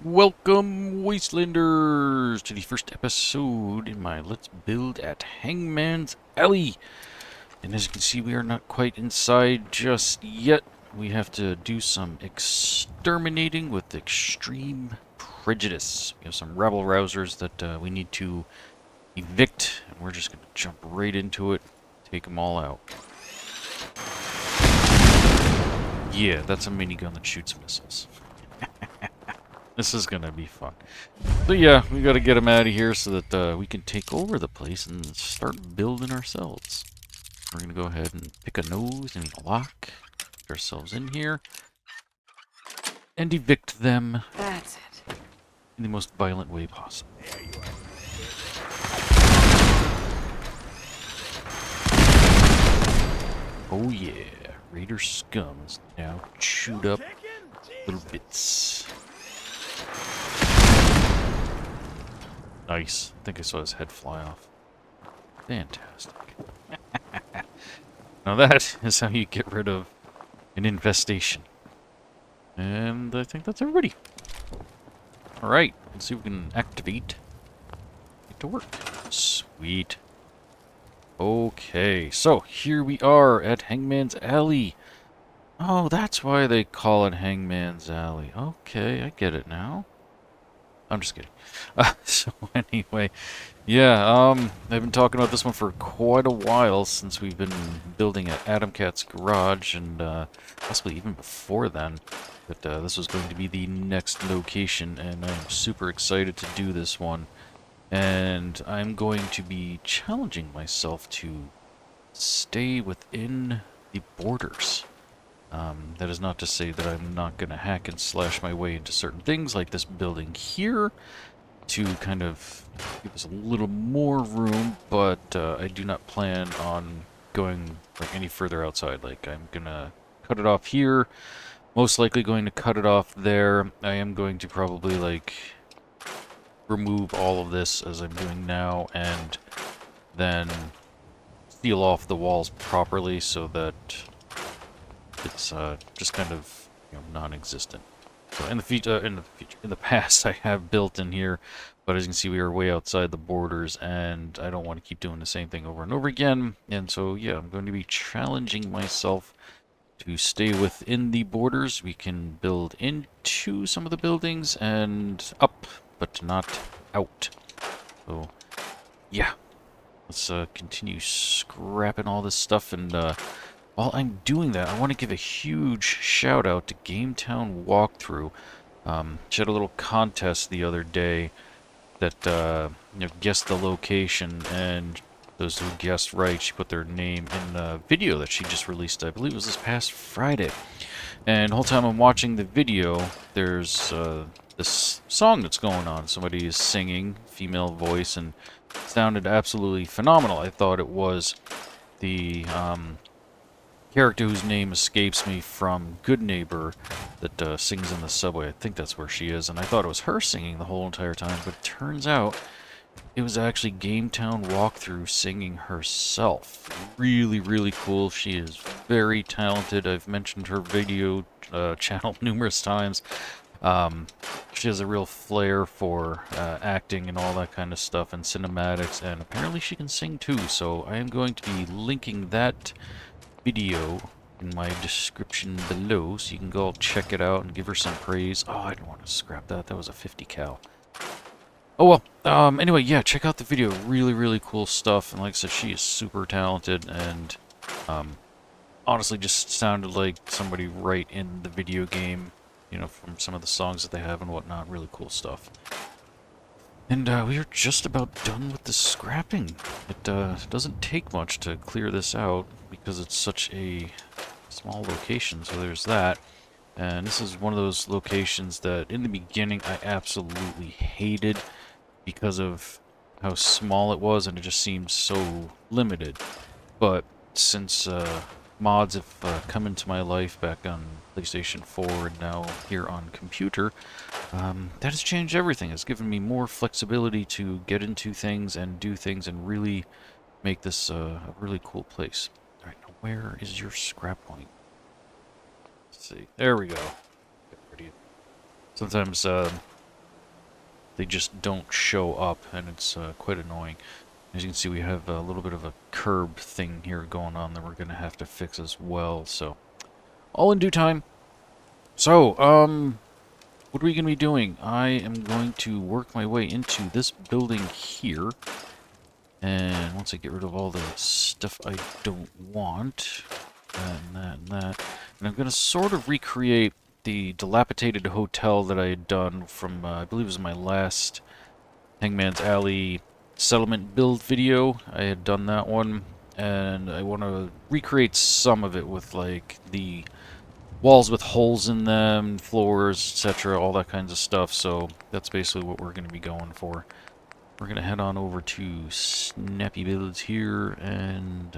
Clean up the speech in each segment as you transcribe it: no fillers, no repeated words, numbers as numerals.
Welcome, Wastelanders, to the first episode in my Let's Build at Hangman's Alley. And as you can see, we are not quite inside just yet. We have to do some exterminating with extreme prejudice. We have some rabble-rousers that we need to evict, and we're just going to jump right into it, take them all out. Yeah, that's a minigun that shoots missiles. This is gonna be fun. So yeah, we gotta get them out of here so that we can take over the place and start building ourselves. We're gonna go ahead and pick a nose and a lock, put ourselves in here, and evict them. That's it. In the most violent way possible. Oh yeah, Raider scum is now chewed up little bits. Nice. I think I saw his head fly off. Fantastic. Now that is how you get rid of an infestation. And I think that's everybody. Alright, let's see if we can activate. Get to work. Sweet. Okay, so here we are at Hangman's Alley. Oh, that's why they call it Hangman's Alley. Okay, I get it now. I'm just kidding. So anyway, yeah, I've been talking about this one for quite a while since we've been building at Adam Cat's garage, and possibly even before then, that this was going to be the next location, and I'm super excited to do this one. And I'm going to be challenging myself to stay within the borders. That is not to say that I'm not going to hack and slash my way into certain things like this building here to kind of give us a little more room, but I do not plan on going like any further outside. Like, I'm going to cut it off here, most likely going to cut it off there. I am going to probably like remove all of this as I'm doing now and then seal off the walls properly so that it's just kind of, you know, non-existent. So in the past, I have built in here, but as you can see, we are way outside the borders, and I don't want to keep doing the same thing over and over again. And so, yeah, I'm going to be challenging myself to stay within the borders. We can build into some of the buildings and up, but not out. So, yeah, let's continue scrapping all this stuff and. While I'm doing that, I want to give a huge shout out to Gametown Walk-through. She had a little contest the other day that you know, guessed the location, and those who guessed right, she put their name in a video that she just released. I believe it was this past Friday. And the whole time I'm watching the video, there's this song that's going on. Somebody is singing, female voice, and it sounded absolutely phenomenal. I thought it was the character whose name escapes me from Good Neighbor that sings in the subway. I think that's where she is, and I thought it was her singing the whole entire time, but it turns out it was actually Gametown Walk-through singing herself. Really, really cool. She is very talented. I've mentioned her video channel numerous times. She has a real flair for acting and all that kind of stuff and cinematics, and apparently she can sing too, so I am going to be linking that video in my description below, so you can go check it out and give her some praise. Oh, I don't want to scrap that. That was a 50 cal. Oh well. Anyway, yeah, check out the video. Really, really cool stuff. And like I said, she is super talented, and honestly, just sounded like somebody right in the video game. You know, from some of the songs that they have and whatnot. Really cool stuff. And we are just about done with the scrapping. It doesn't take much to clear this out because it's such a small location, so there's that. And this is one of those locations that in the beginning I absolutely hated because of how small it was and it just seemed so limited. But since mods have come into my life back on PlayStation 4 and now here on computer, that has changed everything. It's given me more flexibility to get into things and do things and really make this a really cool place. Alright, now where is your scrap point? Let's see. There we go. Sometimes they just don't show up, and it's quite annoying. As you can see, we have a little bit of a curb thing here going on that we're going to have to fix as well, so all in due time. So, what are we going to be doing? I am going to work my way into this building here, and once I get rid of all the stuff I don't want, that and that and that, and I'm going to sort of recreate the dilapidated hotel that I had done from, I believe it was my last Hangman's Alley settlement build video. I had done that one, and I want to recreate some of it with, like, the walls with holes in them, floors, etc., all that kinds of stuff, so that's basically what we're going to be going for. We're going to head on over to Snappy Builds here, and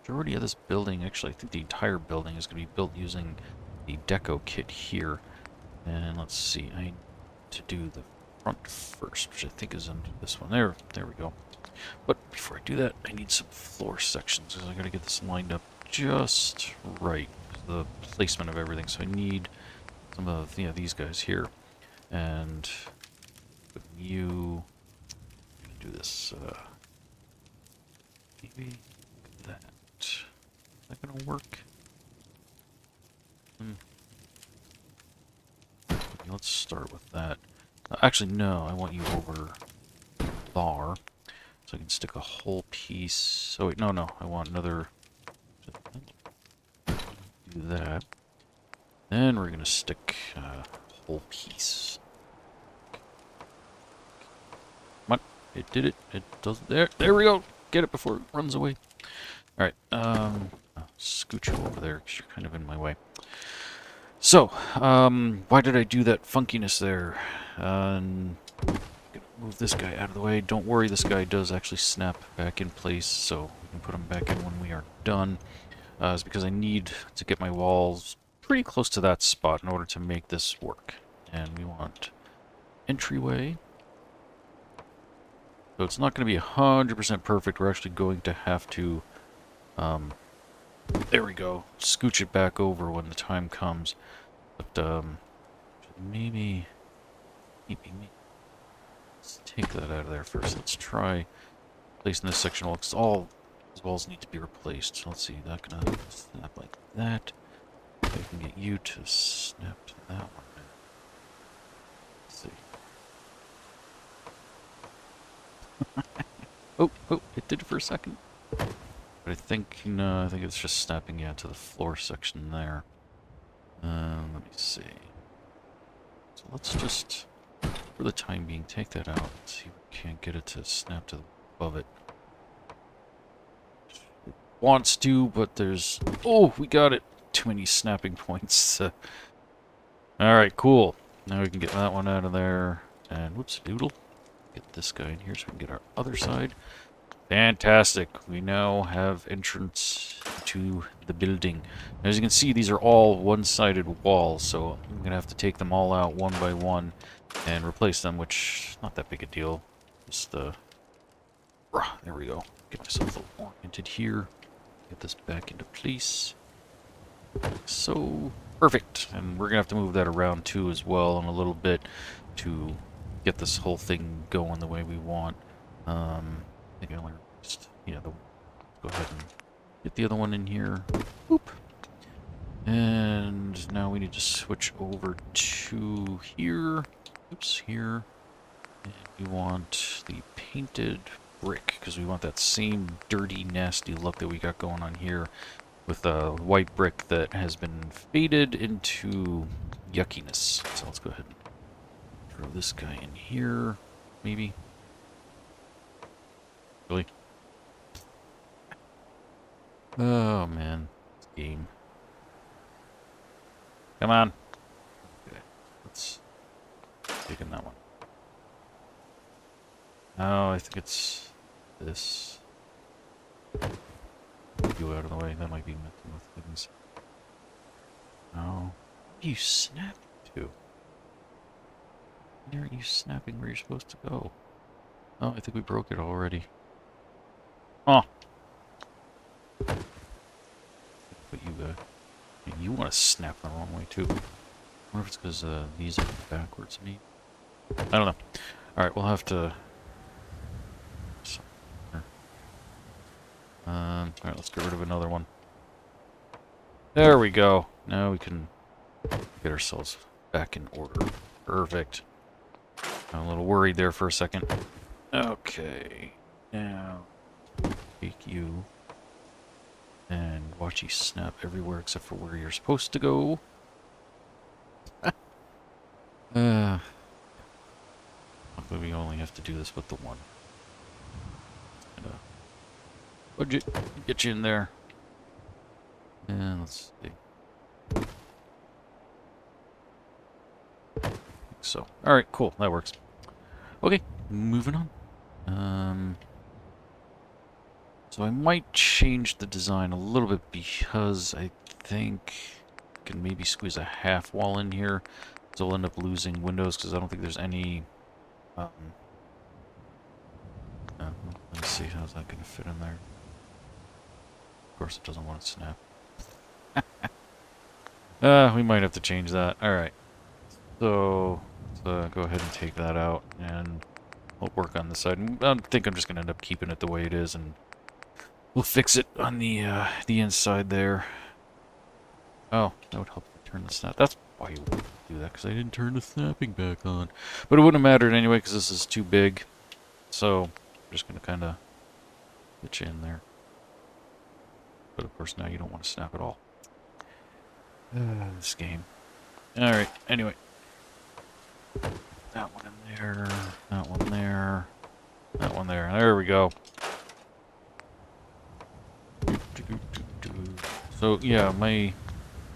majority of this building, actually I think the entire building is going to be built using the deco kit here. And let's see, I need to do the front first, which I think is under this one. There we go. But before I do that, I need some floor sections, because I got to get this lined up just right, the placement of everything. So I need some of these guys here, and you do this. Maybe that. Is that gonna work? Let's start with that. Actually, no, I want you over bar, so I can stick a whole piece. Oh wait, no, I want another. Do that. Then we're gonna stick a whole piece. Come on, it did it. It does. There we go. Get it before it runs away. All right. I'll scoot you over there because you're kind of in my way. So, why did I do that funkiness there? Gonna move this guy out of the way. Don't worry, this guy does actually snap back in place, so we can put him back in when we are done. It's because I need to get my walls pretty close to that spot in order to make this work. And we want entryway. So it's not going to be 100% perfect. We're actually going to have to, there we go, scooch it back over when the time comes. But, maybe, let's take that out of there first. Let's try placing this section wall, because all these walls need to be replaced. So let's see, that's going to snap like that. I can get you to snap to that one. Let's see. Oh, it did it for a second. But I think, no, I think it's just snapping to the floor section there. Let me see. So let's just, for the time being, take that out. Let's see if we can't get it to snap to above it. It wants to, but there's, oh, we got it. Too many snapping points. Alright, cool. Now we can get that one out of there. And whoops, doodle. Get this guy in here so we can get our other side. Fantastic. We now have entrance to the building. As you can see, these are all one-sided walls, so I'm going to have to take them all out one by one and replace them, which not that big a deal. Just, there we go. Get myself a little oriented here. Get this back into place. So, perfect. And we're going to have to move that around too as well in a little bit to get this whole thing going the way we want. I think I only just, go ahead and get the other one in here. Boop. And now we need to switch over to here. Oops, here. And we want the painted brick, because we want that same dirty, nasty look that we got going on here with a white brick that has been faded into yuckiness. So let's go ahead and throw this guy in here, maybe. Really? Oh man, this game. Come on. Okay, let's take in that one. Oh, I think it's this. You out of the way. That might be messing with things. Oh, what are you snapping to? Why aren't you snapping where you're supposed to go? Oh, I think we broke it already. Oh. But you want to snap the wrong way too. I wonder if it's because these are backwards, maybe. I don't know. Alright, we'll have to... Alright, let's get rid of another one. There we go. Now we can get ourselves back in order. Perfect. I'm a little worried there for a second. Okay. Now, take you and watch you snap everywhere except for where you're supposed to go. Luckily we only have to do this with the one. Budget, get you in there. And let's see. So, alright, cool, that works. Okay, moving on. So I might change the design a little bit because I think I can maybe squeeze a half wall in here. So we'll end up losing windows because I don't think there's any... let me see, how's that going to fit in there? Of course it doesn't want to snap. We might have to change that. Alright. So, let's go ahead and take that out, and we'll work on this side. I think I'm just going to end up keeping it the way it is, and we'll fix it on the inside there. Oh, that would help turn the snap. That's why you wouldn't do that, because I didn't turn the snapping back on. But it wouldn't have mattered anyway, because this is too big. So, I'm just going to kind of get you in there. But of course now you don't want to snap at all. This game. Alright, anyway. That one in there, that one there, that one there. There we go. So yeah, my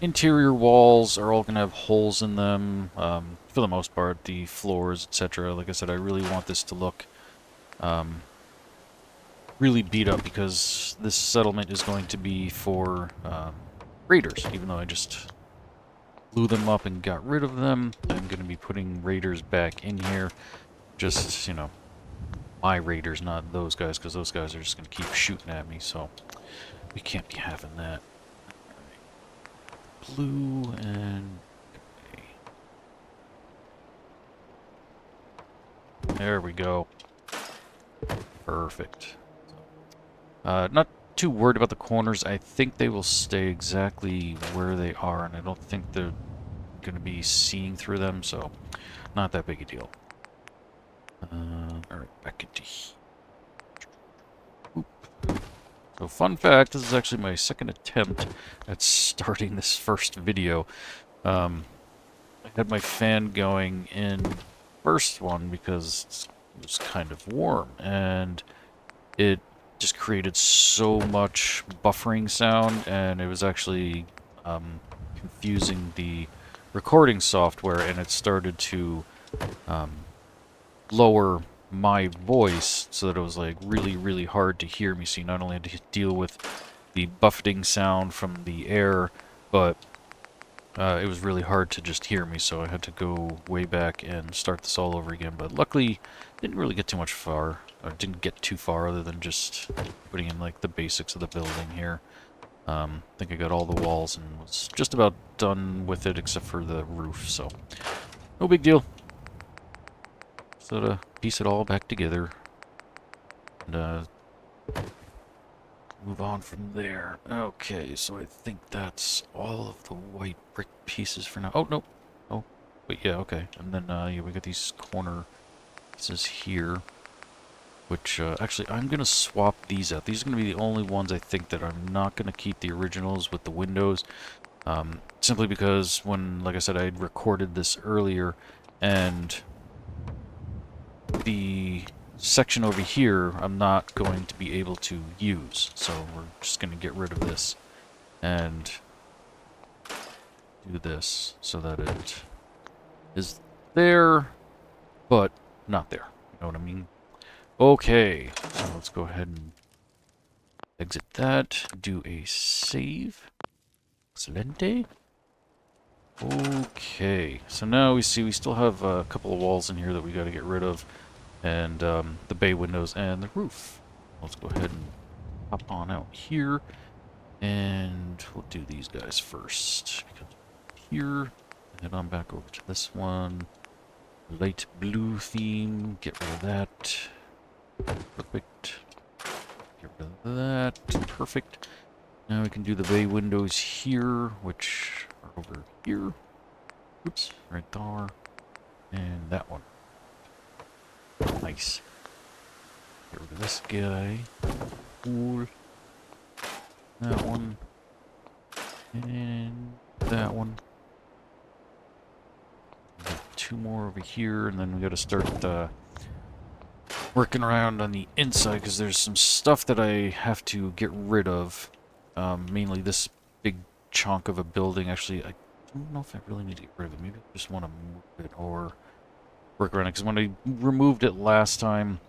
interior walls are all going to have holes in them, for the most part, the floors, etc. Like I said, I really want this to look really beat up because this settlement is going to be for raiders, even though I just blew them up and got rid of them. I'm going to be putting raiders back in here. Just, you know, my raiders, not those guys, because those guys are just going to keep shooting at me, so we can't be having that. Blue and... There we go. Perfect. Not too worried about the corners. I think they will stay exactly where they are, and I don't think they're going to be seeing through them, so not that big a deal. Alright, back into here. So fun fact, this is actually my second attempt at starting this first video. I had my fan going in first one because it was kind of warm, and it just created so much buffering sound, and it was actually confusing the recording software, and it started to lower my voice so that it was like really hard to hear me. So you not only had to deal with the buffeting sound from the air, but it was really hard to just hear me, so I had to go way back and start this all over again. But luckily, didn't really get too much far. Or didn't get too far other than just putting in like the basics of the building here. I think I got all the walls and was just about done with it except for the roof, so no big deal. So to piece it all back together and move on from there. Okay, so I think that's all of the white brick pieces for now. Oh, no. Oh, but yeah, okay. And then, yeah, we got these corner pieces here, which, actually, I'm going to swap these out. These are going to be the only ones I think that I'm not going to keep the originals with the windows, simply because when, like I said, I recorded this earlier, and the section over here I'm not going to be able to use, so we're just going to get rid of this and do this so that it is there but not there, you know what I mean? Okay, so let's go ahead and exit that, do a save. Excelente. Okay, so now we see we still have a couple of walls in here that we got to get rid of, and the bay windows and the roof. Let's go ahead and hop on out here, and we'll do these guys first. Because here, head on back over to this one. Light blue theme. Get rid of that. Perfect. Get rid of that. Perfect. Now we can do the bay windows here, which are over here. Oops, right there. And that one. Nice. Get rid of this guy. Cool. That one. And that one. Two more over here, and then we gotta start working around on the inside, because there's some stuff that I have to get rid of. Mainly this big chunk of a building. Actually, I don't know if I really need to get rid of it. Maybe I just want to move it or work around it, because when I removed it last time,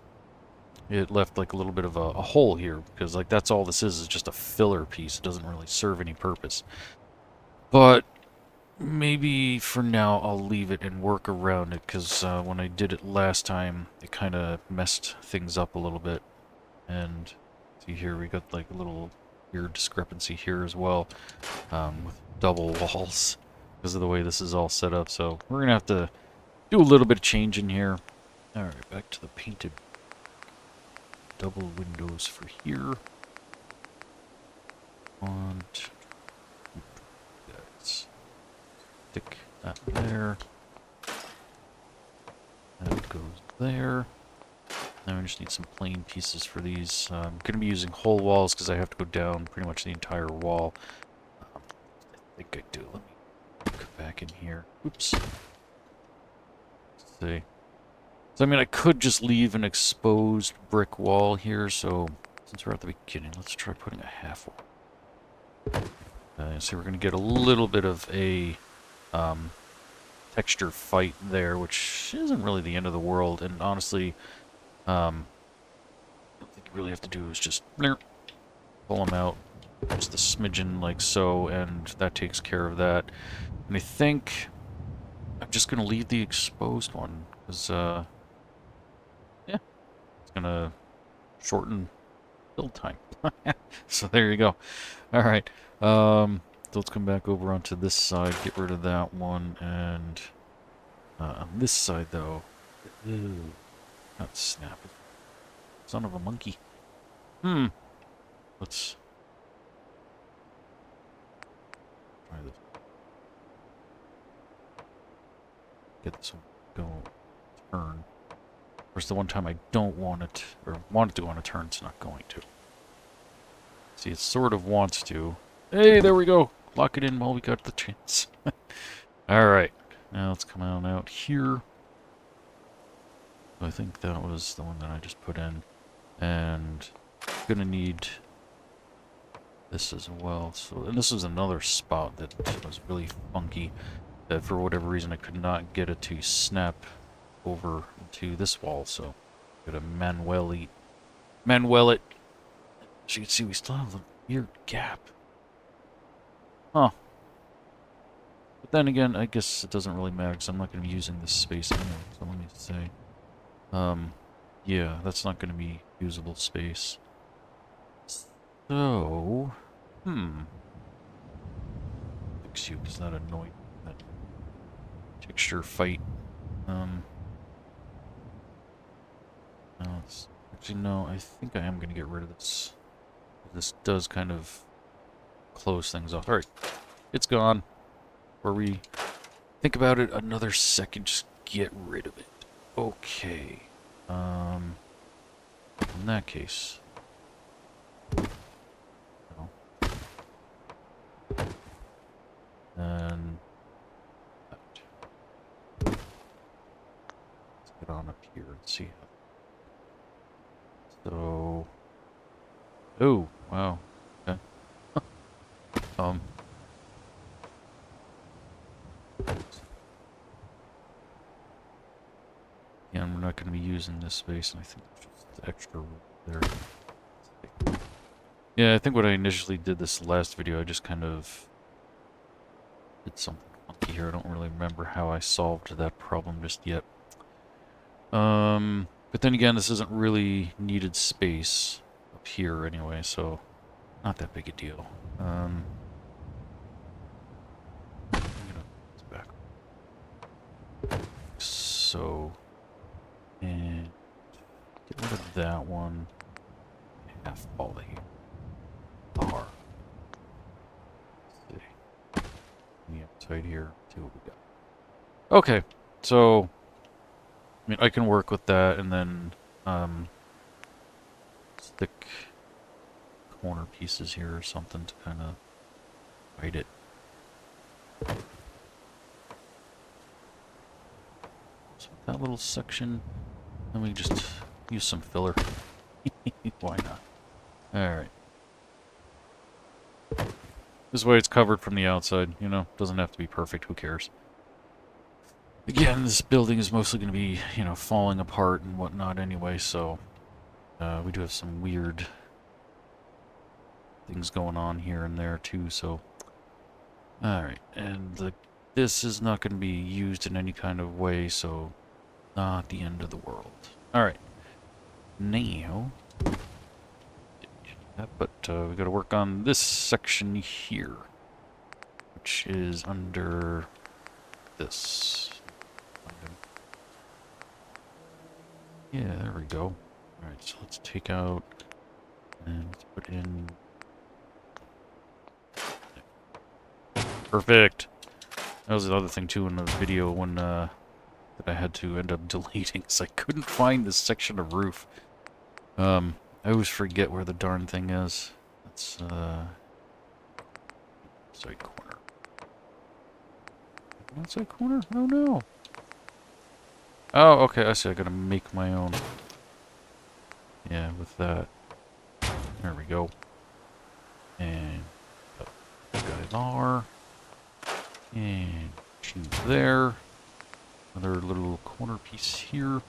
it left like a little bit of a hole here, because like that's all this is just a filler piece. It doesn't really serve any purpose. But maybe for now I'll leave it and work around it, because when I did it last time, it kind of messed things up a little bit. And see here, we got like a little weird discrepancy here as well, with double walls because of the way this is all set up. So we're gonna have to do a little bit of change in here. Alright, back to the painted double windows for here. Want guys stick that there. That goes there. Now I just need some plain pieces for these. I'm going to be using whole walls because I have to go down pretty much the entire wall. I think I do. Let me go back in here. Oops. Let's see. So, I mean, I could just leave an exposed brick wall here, so since we're at the beginning, let's try putting a half wall. So we're going to get a little bit of a texture fight there, which isn't really the end of the world, and honestly, I think you really have to do is just pull them out, just a smidgen like so, and that takes care of that. And I think I'm just going to leave the exposed one, because, yeah, it's going to shorten build time. So there you go. Alright, so let's come back over onto this side, get rid of that one, and on this side, though, ew, not snappy. Son of a monkey. Let's try this. Get this one go turn. Of course, the one time I don't want it, or want it to go on a turn, it's not going to. See, it sort of wants to. Hey, there we go. Lock it in while we got the chance. Alright. Now let's come on out here. I think that was the one that I just put in. And I'm gonna need this as well. So, and this is another spot that was really funky, that for whatever reason I could not get it to snap over to this wall. So I'm gonna manuel it. As you can see, we still have a weird gap. Huh. But then again, I guess it doesn't really matter because I'm not going to be using this space anyway. So let me say, yeah, that's not going to be usable space. So, fix you because that annoyed that texture fight. Actually, no, I think I am going to get rid of this. This does kind of close things off. Alright, it's gone. Or we think about it another second, just get rid of it. Okay. In that case. No. And let's get on up here and see how. So, oh, wow. Okay. Yeah, and we're not going to be using this space, and I think there's just extra there. Yeah, I think what I initially did this last video, I just kind of did something funky here. I don't really remember how I solved that problem just yet. But then again, this isn't really needed space up here anyway, so not that big a deal. I'm gonna back. So that one. Half all here. R. Let's see. The outside here. See what we got. Okay, so I mean I can work with that and then stick corner pieces here or something to kind of hide it. So that little section, then we just use some filler. Why not? Alright. This way it's covered from the outside, you know, doesn't have to be perfect, who cares? Again, this building is mostly going to be, you know, falling apart and whatnot anyway, so we do have some weird things going on here and there too, so alright, and this is not going to be used in any kind of way, so not the end of the world. Alright, now, but we got to work on this section here, which is under this. Yeah, there we go. Alright, so let's take out and let's put in. Perfect. That was the other thing too in the video when that I had to end up deleting because I couldn't find this section of roof. I always forget where the darn thing is. That's side corner. Outside corner? Oh no. Oh, okay, I see. I gotta make my own. Yeah, with that. There we go. And got it R. And choose there. Another little corner piece here.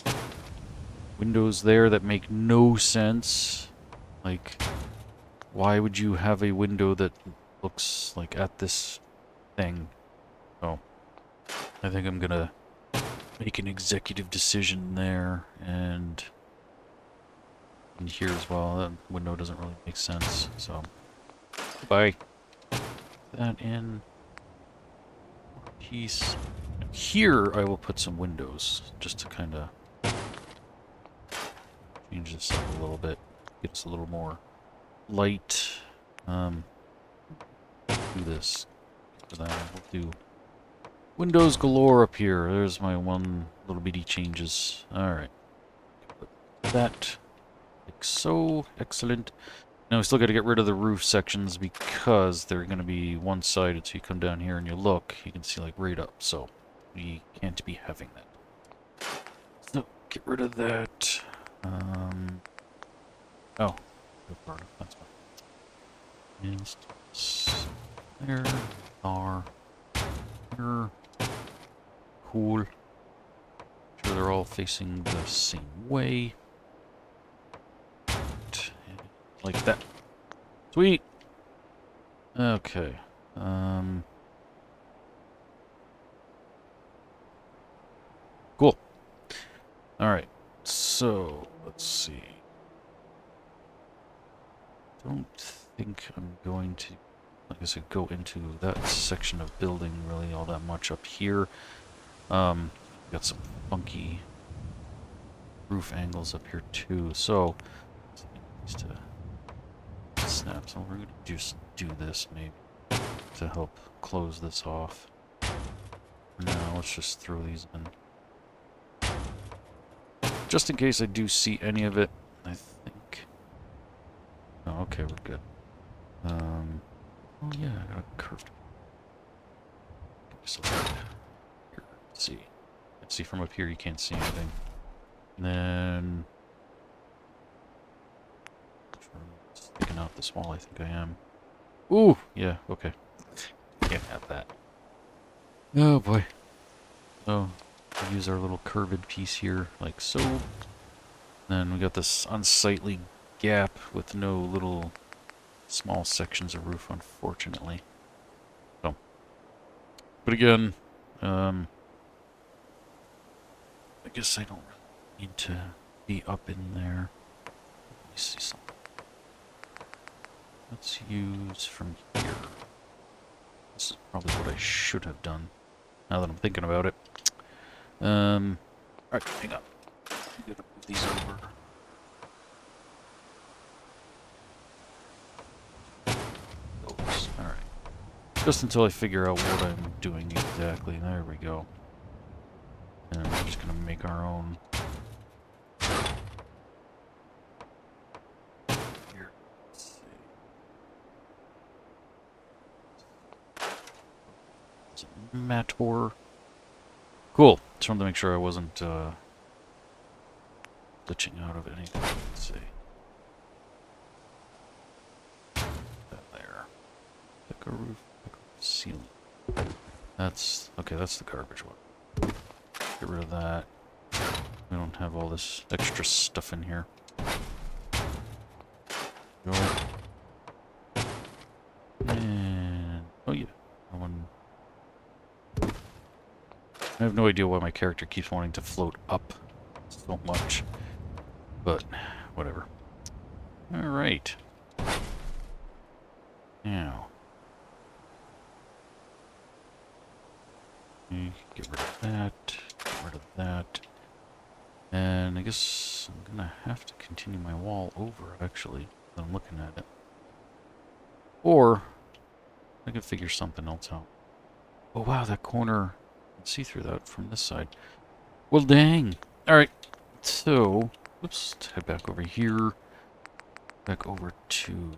Windows there that make no sense. Like, why would you have a window that looks like at this thing? Oh, I think I'm gonna make an executive decision there and here as well. That window doesn't really make sense, so goodbye. That in piece. Here I will put some windows just to kind of change this up a little bit. Gets a little more light. Do this. For that, we'll do windows galore up here. There's my one little bitty changes. Alright. Put that like so. Excellent. Now we still got to get rid of the roof sections because they're going to be one-sided. So you come down here and you look, you can see like right up. So we can't be having that. So get rid of that. Oh, that's fine. Instance there. Are here. Cool. Sure they're all facing the same way. Like that. Sweet. Okay. Cool. Alright. So, let's see. Don't think I'm going to, like I said, go into that section of building really all that much up here. Got some funky roof angles up here too. So, to snap. So we're going to just do this maybe to help close this off. Now let's just throw these in. Just in case I do see any of it, I think. Oh, okay, we're good. Oh yeah, I got a curved. So here, let's see. Let's see from up here. You can't see anything. And then sticking out this wall, I think I am. Ooh, yeah, okay. Can't have that. Oh boy. So we use our little curved piece here, like so. Then we got this unsightly gap with no little small sections of roof, unfortunately. So, but again, I guess I don't really need to be up in there. Let me see something. Let's use from here. This is probably what I should have done, now that I'm thinking about it. Alright, hang on. I'm gonna move these over. Just until I figure out what I'm doing exactly. There we go. And we're just going to make our own. Here, let's see. It's a Mator. Cool. Just wanted to make sure I wasn't glitching out of anything. Let's see. That there. Pick a roof, pick a ceiling. That's okay. That's the garbage one. Get rid of that. We don't have all this extra stuff in here. Go. And oh yeah, that one. I have no idea why my character keeps wanting to float up so much, but whatever. All right. Now, get rid of that. Get rid of that. And I guess I'm gonna have to continue my wall over, actually, when I'm looking at it. Or I can figure something else out. Oh wow, that corner, I can see through that from this side. Well, dang. Alright, so, let's head back over here. Back over to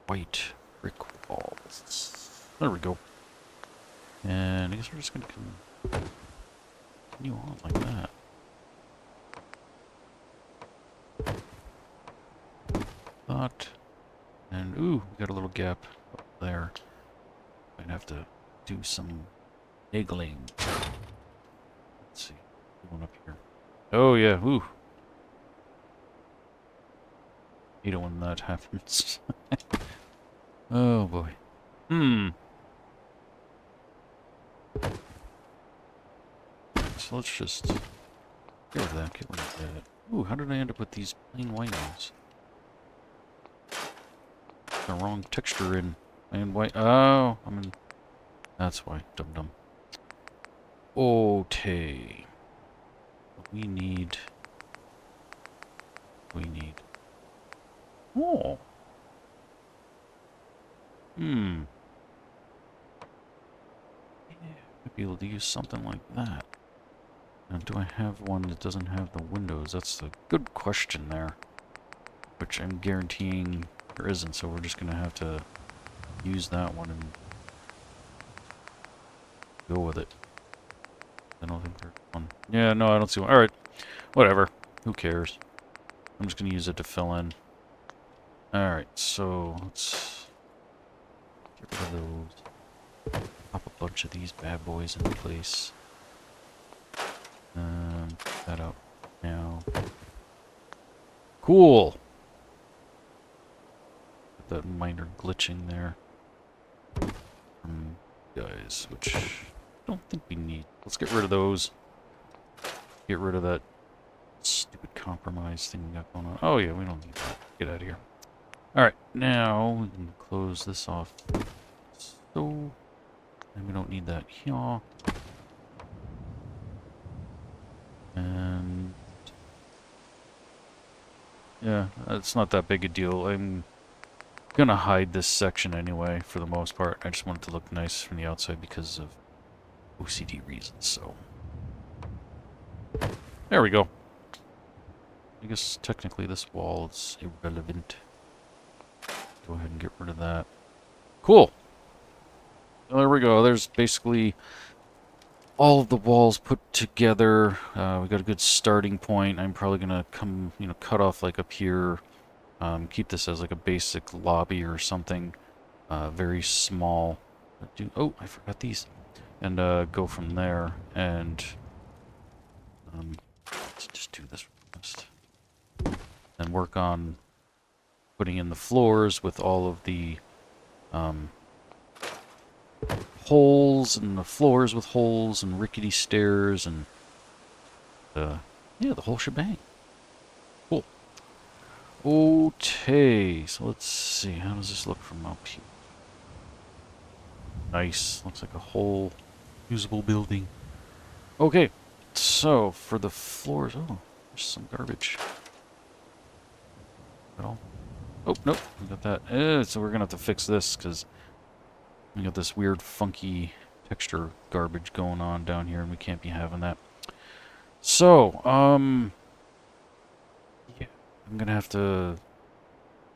white brick walls. There we go. And I guess we're just gonna continue on like that. That, and ooh, we got a little gap up there. Might have to do some niggling. Let's see, one up here. Oh yeah, ooh. Hate it when that happens. Oh boy. So let's just get rid of that, get rid of that. Ooh, how did I end up with these plain white ones? The wrong texture in plain white. Oh, I mean, that's why. Dum-dum. Okay. We need... Oh. Yeah, might be able to use something like that. Now, do I have one that doesn't have the windows? That's the good question there. Which I'm guaranteeing there isn't, so we're just gonna have to use that one and go with it. I don't think there's one. Yeah, no, I don't see one. Alright. Whatever. Who cares? I'm just gonna use it to fill in. Alright, so let's get rid of those. Pop a bunch of these bad boys in place. Put that up now. Cool! That minor glitching there. Guys, which I don't think we need. Let's get rid of those. Get rid of that stupid compromise thing we got going on. Oh yeah, we don't need that. Get out of here. Alright, now we can close this off. So, and we don't need that here. And yeah, it's not that big a deal. I'm gonna hide this section anyway, for the most part. I just want it to look nice from the outside because of OCD reasons, so. There we go. I guess technically this wall is irrelevant. Go ahead and get rid of that. Cool! Well, there we go. There's basically all of the walls put together. We got a good starting point. I'm probably gonna come, cut off like up here. Keep this as like a basic lobby or something. Very small. Oh, I forgot these. And go from there. And let's just do this first. And work on putting in the floors with all of the holes, and the floors with holes, and rickety stairs, and yeah, the whole shebang. Cool. Okay, so let's see, how does this look from up here? Nice, looks like a whole usable building. Okay, so for the floors, oh, there's some garbage. At all? Oh, nope, we got that. So we're gonna have to fix this, because We got this weird, funky texture garbage going on down here, and we can't be having that. So, yeah, I'm gonna have to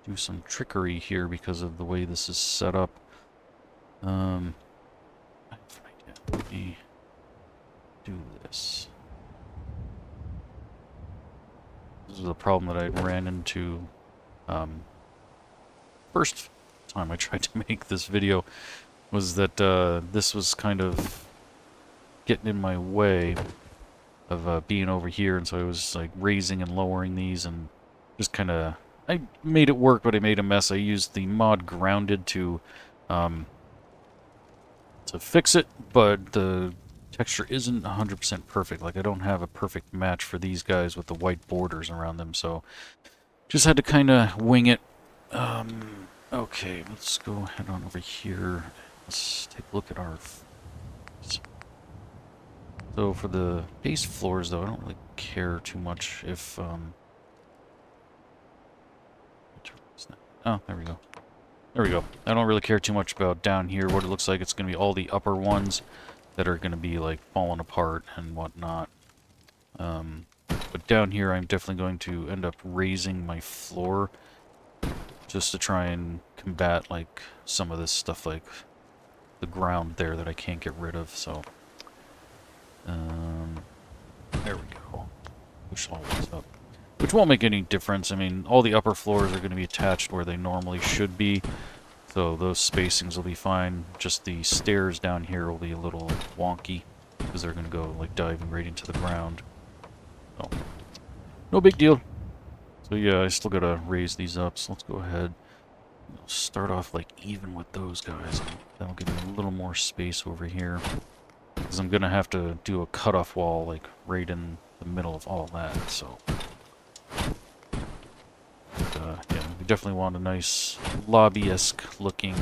do some trickery here because of the way this is set up. I have an idea. Let me do this. This is a problem that I ran into first time I tried to make this video, was that this was kind of getting in my way of being over here, and so I was like raising and lowering these and just kind of... I made it work, but I made a mess. I used the mod Grounded to fix it, but the texture isn't 100% perfect. Like, I don't have a perfect match for these guys with the white borders around them, so just had to kind of wing it. Okay, let's go head on over here. Let's take a look at our... So for the base floors, though, I don't really care too much if... Oh, there we go. There we go. I don't really care too much about down here, what it looks like. It's going to be all the upper ones that are going to be, like, falling apart and whatnot. But down here, I'm definitely going to end up raising my floor just to try and combat, like, some of this stuff, like the ground there that I can't get rid of, so... there we go. Push all this up. Which won't make any difference. I mean, all the upper floors are going to be attached where they normally should be, so those spacings will be fine. Just the stairs down here will be a little wonky, because they're going to go, like, diving right into the ground. So, no big deal. So yeah, I still got to raise these up, so let's go ahead. Start off, like, even with those guys. That'll give me a little more space over here. Because I'm going to have to do a cutoff wall, like, right in the middle of all that, so... yeah, we definitely want a nice lobby-esque looking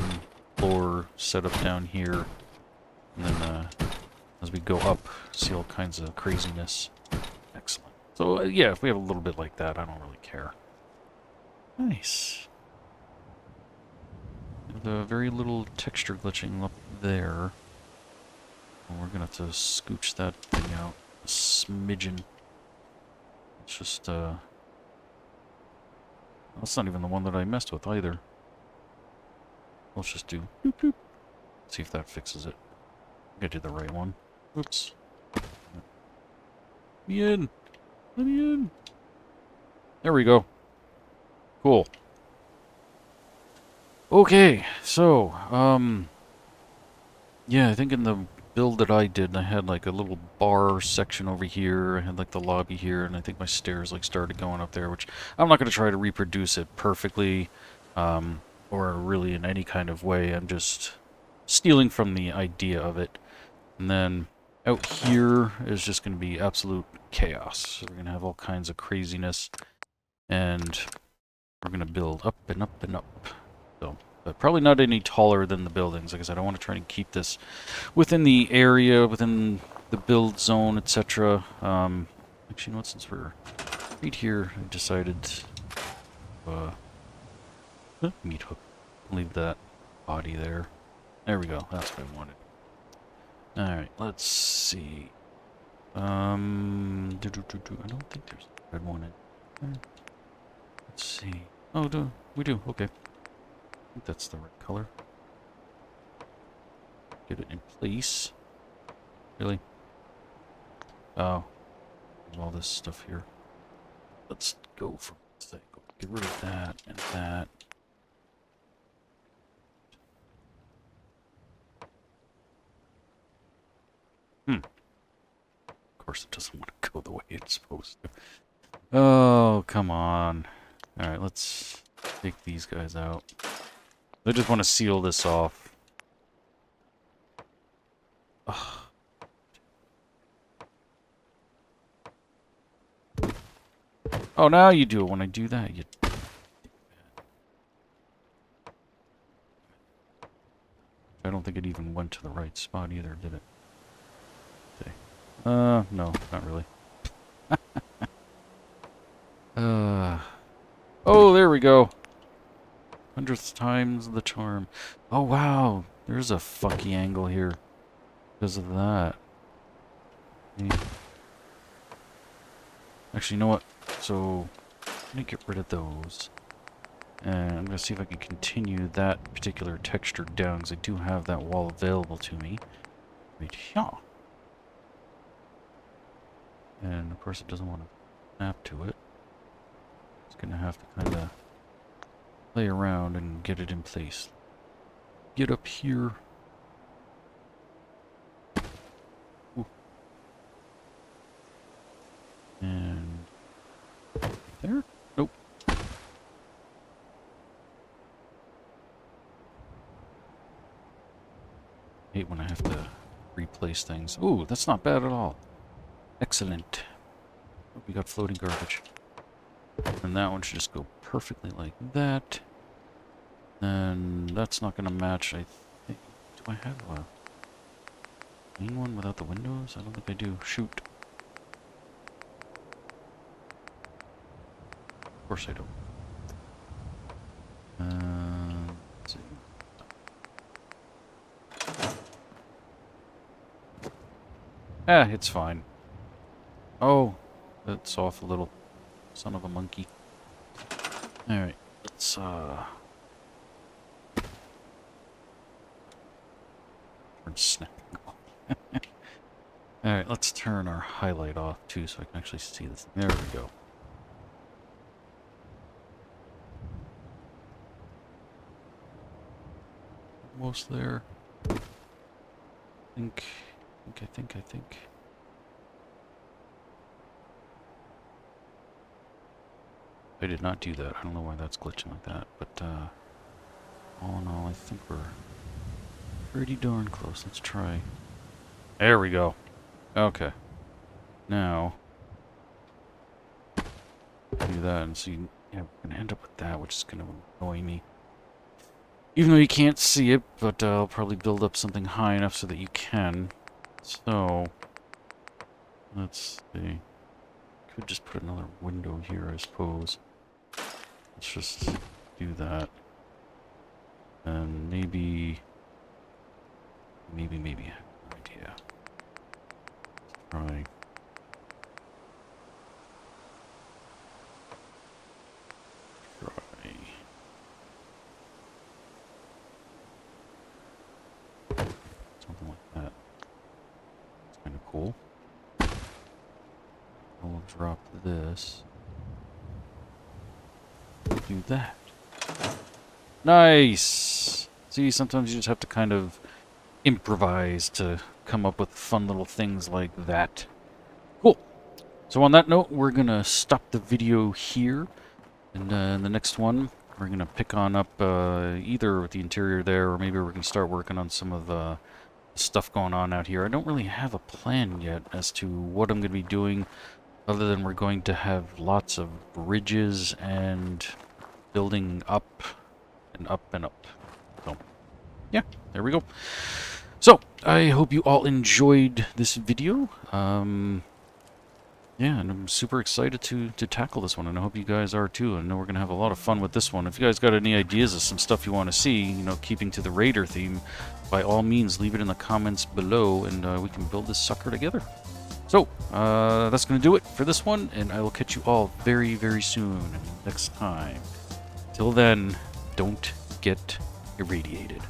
floor set up down here. And then, as we go up, see all kinds of craziness. Excellent. So, yeah, if we have a little bit like that, I don't really care. Nice. The very little texture glitching up there. And we're gonna have to scooch that thing out a smidgen. It's just, that's not even the one that I messed with either. Let's just do boop boop. See if that fixes it. I did the right one. Oops. Let me in! Let me in! There we go. Cool. Okay, so, yeah, I think in the build that I did, I had like a little bar section over here, I had like the lobby here, and I think my stairs like started going up there, which I'm not going to try to reproduce it perfectly, or really in any kind of way. I'm just stealing from the idea of it. And then out here is just going to be absolute chaos. So we're going to have all kinds of craziness, and we're going to build up and up and up. So, but probably not any taller than the buildings. Like I said, I want to try and keep this within the area, within the build zone, etc. Actually, you know what, since we're right here, I decided meat hook. Leave that body there. There we go. That's what I wanted. Alright, let's see. I don't think there's a red one in there. Let's see. Oh, we do. Okay. I think that's the right color. Get it in place. Really? Oh. There's all this stuff here. Let's go for a second. Get rid of that and that. Of course it doesn't want to go the way it's supposed to. Oh, come on. Alright, let's take these guys out. I just want to seal this off. Ugh. Oh, now you do it when I do that. You... I don't think it even went to the right spot either, did it? Okay. No, not really. Oh, there we go. 100th time's the charm. Oh, wow. There's a fucky angle here because of that. Actually, you know what? So, I'm going to get rid of those. And I'm going to see if I can continue that particular texture down, because I do have that wall available to me. Right here. And, of course, it doesn't want to snap to it. It's going to have to kind of play around and get it in place. Get up here. Ooh. And there? Nope. Hate when I have to replace things. Ooh, that's not bad at all. Excellent. Oh, we got floating garbage. And that one should just go perfectly like that. And that's not going to match, I think. Do I have a main one without the windows? I don't think I do. Shoot. Of course I don't. Let's see. Ah, it's fine. Oh, that's off a little. Son of a monkey. Alright, let's, turn snapping off. Alright, let's turn our highlight off, too, so I can actually see this. There we go. Almost there. I think. I did not do that. I don't know why that's glitching like that, but all in all, I think we're pretty darn close. Let's try. There we go. Okay. Now, do that and see. Yeah, we're gonna end up with that, which is gonna annoy me. Even though you can't see it, but I'll probably build up something high enough so that you can. So, let's see. Could just put another window here, I suppose. Let's just do that. And maybe I have an idea. Let's try. Something like that. It's kind of cool. I'll drop this. Do that. Nice! See, sometimes you just have to kind of improvise to come up with fun little things like that. Cool. So on that note, we're gonna stop the video here. And in the next one, we're gonna pick on up either with the interior there, or maybe we're gonna start working on some of the stuff going on out here. I don't really have a plan yet as to what I'm gonna be doing, other than we're going to have lots of bridges and building up and up and up. So, yeah, there we go. So, I hope you all enjoyed this video. Yeah, and I'm super excited to tackle this one, and I hope you guys are too. I know we're going to have a lot of fun with this one. If you guys got any ideas of some stuff you want to see, you know, keeping to the Raider theme, by all means, leave it in the comments below, and we can build this sucker together. So, that's going to do it for this one, and I will catch you all very, very soon next time. Till then, don't get irradiated.